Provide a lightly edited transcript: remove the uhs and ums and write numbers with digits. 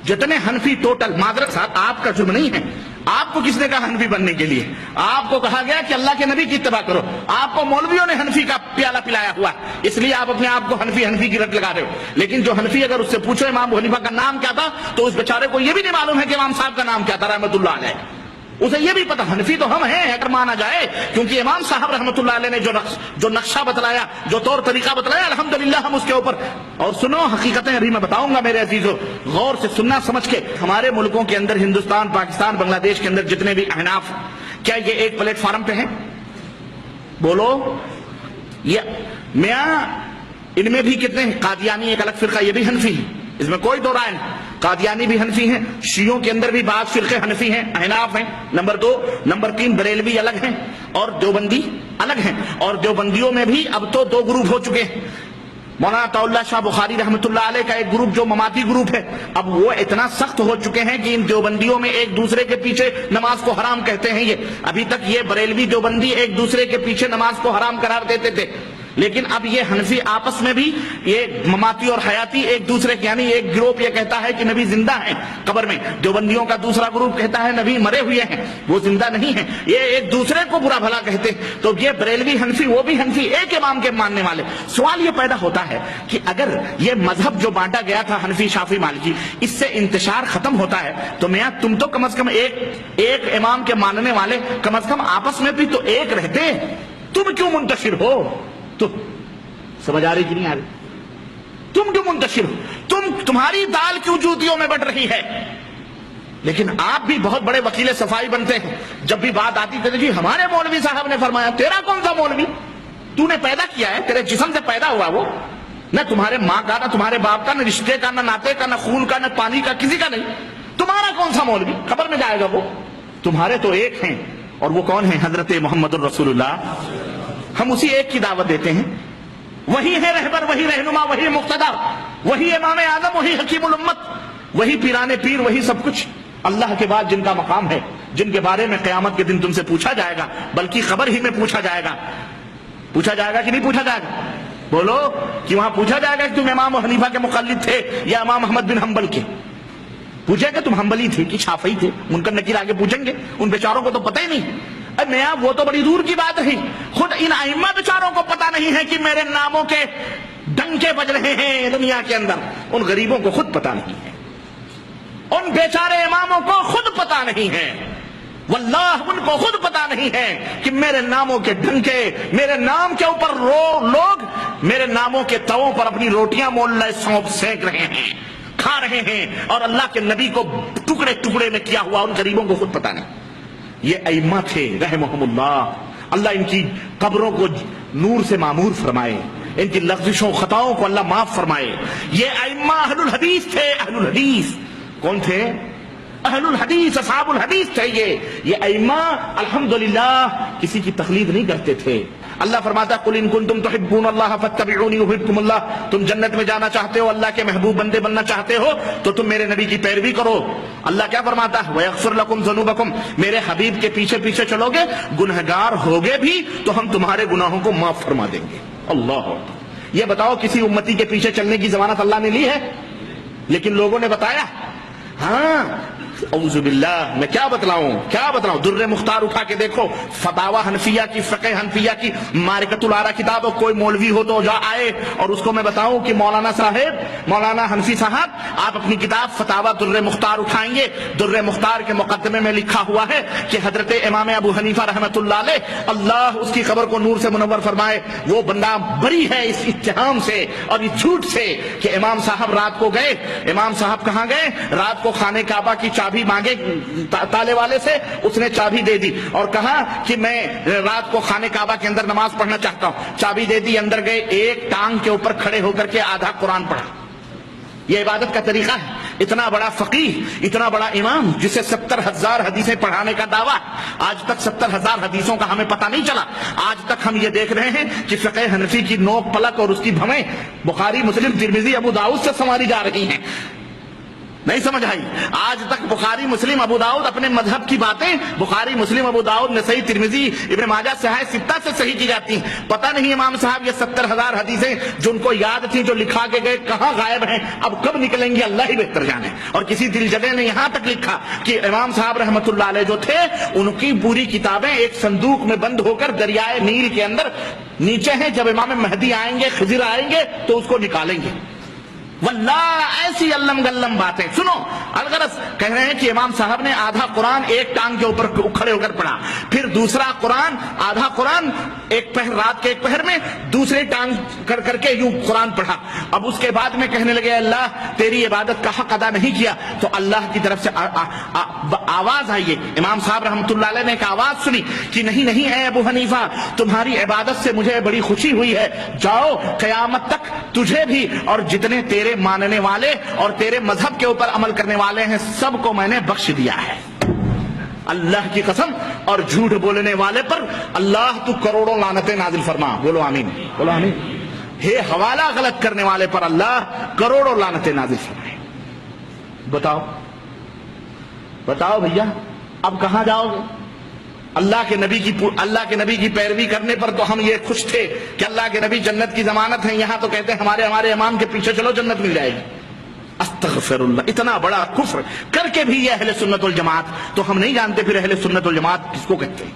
جتنے حنفی ٹوٹل، معذرت صاحب آپ کا جرم نہیں ہے، آپ کو کس نے کہا حنفی بننے کے لیے؟ آپ کو کہا گیا کہ اللہ کے نبی کی اتباع کرو، آپ کو مولویوں نے حنفی کا پیالہ پلایا ہوا، اس لیے آپ اپنے آپ کو حنفی کی رٹ لگا رہے ہو۔ لیکن جو حنفی اگر اس سے پوچھو امام ابو حنیفہ کا نام کیا تھا تو اس بیچارے کو یہ بھی نہیں معلوم ہے کہ امام صاحب کا نام کیا تھا رحمۃ اللہ علیہ، اسے یہ بھی پتا حنفی تو ہم ہیں اگر مانا جائے، کیونکہ امام صاحب رحمۃ اللہ علیہ نے جو نقشہ بتلایا، جو طور طریقہ بتلایا، الحمدللہ ہم اس کے اوپر۔ اور سنو حقیقتیں ابھی میں بتاؤں گا میرے عزیزو، غور سے سننا سمجھ کے۔ ہمارے ملکوں کے اندر، ہندوستان، پاکستان، بنگلہ دیش کے اندر جتنے بھی احناف، کیا یہ ایک پلیٹ فارم پہ ہیں؟ بولو۔ یہ میاں ان میں بھی کتنے ہیں؟ قادیانی ایک الگ فرقہ، یہ بھی حنفی ہے، اس میں کوئی دو رائے نہیں، قادیانی بھی حنفی ہیں، شیعوں کے اندر بھی بعض فرقے حنفی ہیں، احناف ہیں، نمبر 2، نمبر 3 بریلوی الگ ہیں اور دیوبندی الگ ہیں، اور دیوبندیوں میں بھی اب تو 2 گروپ ہو چکے ہیں۔ مولانا عطا اللہ شاہ بخاری رحمۃ اللہ علیہ کا ایک گروپ جو مماتی گروپ ہے، اب وہ اتنا سخت ہو چکے ہیں کہ ان دیوبندیوں میں ایک دوسرے کے پیچھے نماز کو حرام کہتے ہیں۔ یہ ابھی تک یہ بریلوی دیوبندی ایک دوسرے کے پیچھے نماز کو حرام قرار دیتے تھے، لیکن اب یہ حنفی آپس میں بھی، یہ مماتی اور حیاتی ایک دوسرے کے، یعنی ایک گروپ یہ کہتا ہے کہ نبی زندہ ہیں قبر میں، دیوبندیوں کا دوسرا گروپ کہتا ہے نبی مرے ہوئے ہیں، وہ زندہ نہیں ہیں، یہ ایک دوسرے کو برا بھلا کہتے ہیں۔ تو یہ بریلوی حنفی، وہ بھی حنفی، ایک امام کے ماننے والے۔ سوال یہ پیدا ہوتا ہے کہ اگر یہ مذہب جو بانٹا گیا تھا حنفی، شافعی، مالکی، اس سے انتشار ختم ہوتا ہے تو میاں تم تو کم از کم ایک امام کے ماننے والے کم از کم آپس میں بھی تو ایک رہتے، تم کیوں منتشر ہو؟ سمجھ آ رہی کہ نہیں آ رہی؟ تم کیوں منتشر ہو؟ تمہاری دال کیوں جوتیوں میں بٹ رہی ہے؟ لیکن آپ بھی بہت بڑے وکیل صفائی بنتے ہیں، جب بھی بات آتی تھی جی ہمارے مولوی صاحب نے فرمایا، تیرا کون سا مولوی؟ تو نے پیدا کیا ہے، تیرے جسم سے پیدا ہوا وہ، نہ تمہارے ماں کا، نہ تمہارے باپ کا، نہ رشتے کا، نہ ناطے کا، نہ خون کا، نہ پانی کا، کسی کا نہیں۔ تمہارا کون سا مولوی؟ قبر میں جائے گا وہ۔ تمہارے تو ایک ہیں، اور وہ کون ہیں؟ حضرت محمد الرسول اللہ۔ ہم اسی ایک کی دعوت دیتے ہیں، وہی ہے رہبر، وہی رہنما، وہی مقتدا، وہی امام اعظم، وہی حکیم الامت، وہی پیران پیر، وہی سب کچھ۔ اللہ کے بعد جن کا مقام ہے، جن کے بارے میں قیامت کے دن تم سے پوچھا جائے گا، بلکہ قبر ہی میں پوچھا جائے گا۔ پوچھا جائے گا کہ نہیں پوچھا جائے گا؟ بولو کہ وہاں پوچھا جائے گا کہ تم امام حنیفہ کے مقلد تھے یا امام احمد بن حنبل کے؟ پوچھے گا تم حنبلی تھے کہ شافعی تھے؟ منکر نکیر آگے پوچھیں گے، ان بیچاروں کو تو پتہ ہی نہیں۔ اے میاں وہ تو بڑی دور کی بات رہی، خود ان ائمہ بیچاروں کو پتہ نہیں ہے کہ میرے ناموں کے ڈنکے بج رہے ہیں دنیا کے اندر، ان غریبوں کو خود پتہ نہیں ہے، ان بیچارے اماموں کو خود پتہ نہیں ہے، واللہ ان کو خود پتہ نہیں ہے کہ میرے ناموں کے ڈنکے، میرے نام کے اوپر لوگ میرے ناموں کے تووں پر اپنی روٹیاں مولہ سونپ سینک رہے ہیں، کھا رہے ہیں، اور اللہ کے نبی کو ٹکڑے ٹکڑے میں کیا ہوا ان غریبوں کو خود پتہ نہیں۔ یہ ائمہ تھے رحمہم اللہ، اللہ ان کی قبروں کو نور سے معمور فرمائے، ان کی لغزشوں خطاؤں کو اللہ معاف فرمائے۔ یہ ائمہ اہل الحدیث تھے، اہل الحدیث کون تھے؟ اہل الحدیث، اصحاب الحدیث تھے یہ ائمہ الحمدللہ کسی کی تقلید نہیں کرتے تھے۔ اللہ فرماتا ہے قل ان کنتم تحبون اللہ فاتبعونی یحببکم اللہ، تم جنت میں جانا چاہتے ہو، اللہ کے محبوب بندے بننا چاہتے ہو تو تم میرے نبی کی پیروی کرو۔ اللہ کیا فرماتا ہے ویغفر لکم ذنوبکم، میرے حبیب کے پیچھے پیچھے چلو گے، گنہگار ہوگے بھی تو ہم تمہارے گناہوں کو معاف فرما دیں گے۔ اللہ اکبر۔ یہ بتاؤ کسی امتی کے پیچھے چلنے کی ضمانت اللہ نے لی ہے؟ لیکن لوگوں نے بتایا، ہاں اعوذ باللہ، میں کیا بتلاؤں در مختار اٹھا کے دیکھو، فتاوی حنفیہ کی، فقہ حنفیہ کی معرکۃ الآراء کتاب، کوئی مولوی ہو تو جا آئے اور اس کو میں بتاؤں کہ مولانا حنفی صاحب آپ اپنی کتاب فتاوی در مختار اٹھائیں گے، در مختار کے مقدمے میں لکھا ہوا ہے کہ حضرت امام ابو حنیفہ رحمۃ اللہ علیہ، اللہ اس کی قبر کو نور سے منور فرمائے، وہ بندہ بری ہے اس اتہام سے اور اس جھوٹ سے کہ امام صاحب رات کو گئے، امام صاحب کہاں گئے؟ رات کو خانہ کعبہ کی چابی مانگے تالے والے سے، اس نے چابی دے دی اور کہا کہ میں رات کو خانہ کعبہ کے اندر نماز پڑھنا چاہتا ہوں، چابی دے دی، اندر گئے، ایک ٹانگ کے اوپر کھڑے ہو کر کے آدھا قرآن پڑھا۔ یہ عبادت کا طریقہ ہے؟ اتنا بڑا فقیہ، اتنا بڑا امام جسے 70,000 حدیثیں پڑھانے کا دعویٰ، آج تک 70,000 حدیثوں کا ہمیں پتہ نہیں چلا۔ آج تک ہم یہ دیکھ رہے ہیں کہ فقہ حنفی کی نوک پلک اور اس کی بھویں بخاری، مسلم، ترمذی، ابو داؤد سے سنواری جا رہی ہیں۔ نہیں سمجھ آئی؟ آج تک بخاری مسلم ابو داؤد اپنے مذہب کی باتیں بخاری مسلم ابو داؤد نسائی ترمذی ابن ماجہ صحیح ستہ سے صحیح کی جاتی ہیں. پتہ نہیں امام صاحب یہ 70,000 حدیثیں جو ان کو یاد تھیں، جو لکھا کے گئے، کہاں غائب ہیں، اب کب نکلیں گے اللہ ہی بہتر جانے. اور کسی دل جگہ نے یہاں تک لکھا کہ امام صاحب رحمۃ اللہ علیہ جو تھے ان کی پوری کتابیں ایک صندوق میں بند ہو کر دریائے نیل کے اندر نیچے ہیں، جب امام مہدی آئیں گے، خضر آئیں گے تو اس کو نکالیں گے. واللہ ایسی علم گلم باتیں. سنو، الغرض کہہ رہے ہیں کہ امام صاحب نے آدھا قرآن ایک ٹانگ کے اوپر کھڑے ہو کر پڑھا، پھر دوسرا قرآن، آدھا قرآن ایک پہر، رات کے ایک پہر میں دوسرے ٹانگ کر کے یوں قرآن پڑھا. اب اس کے بعد میں کہنے لگے اللہ تیری عبادت کا حق ادا نہیں کیا. تو اللہ کی طرف سے آواز آئی ہے. امام صاحب رحمۃ اللہ علیہ نے ایک آواز سنی کہ نہیں نہیں اے ابو حنیفہ، تمہاری عبادت سے مجھے بڑی خوشی ہوئی ہے، جاؤ قیامت تک تجھے بھی اور جتنے تیرے ماننے والے اور تیرے مذہب کے اوپر عمل کرنے والے ہیں سب کو میں نے بخش دیا ہے. اللہ کی قسم، اور جھوٹ بولنے والے پر اللہ تو کروڑوں لعنتیں نازل فرما. بولو آمین، بولو آمین. ہے حوالہ غلط کرنے والے پر اللہ کروڑوں لعنتیں نازل فرمائے. بتاؤ بتاؤ بھیا، اب کہاں جاؤ گے؟ اللہ کے نبی کی پیروی کرنے پر تو ہم یہ خوش تھے کہ اللہ کے نبی جنت کی ضمانت ہیں، یہاں تو کہتے ہیں ہمارے امام کے پیچھے چلو جنت مل جائے گی. استغفر اللہ، اتنا بڑا کفر کر کے بھی یہ اہل سنت والجماعت. تو ہم نہیں جانتے پھر اہل سنت والجماعت کس کو کہتے ہیں.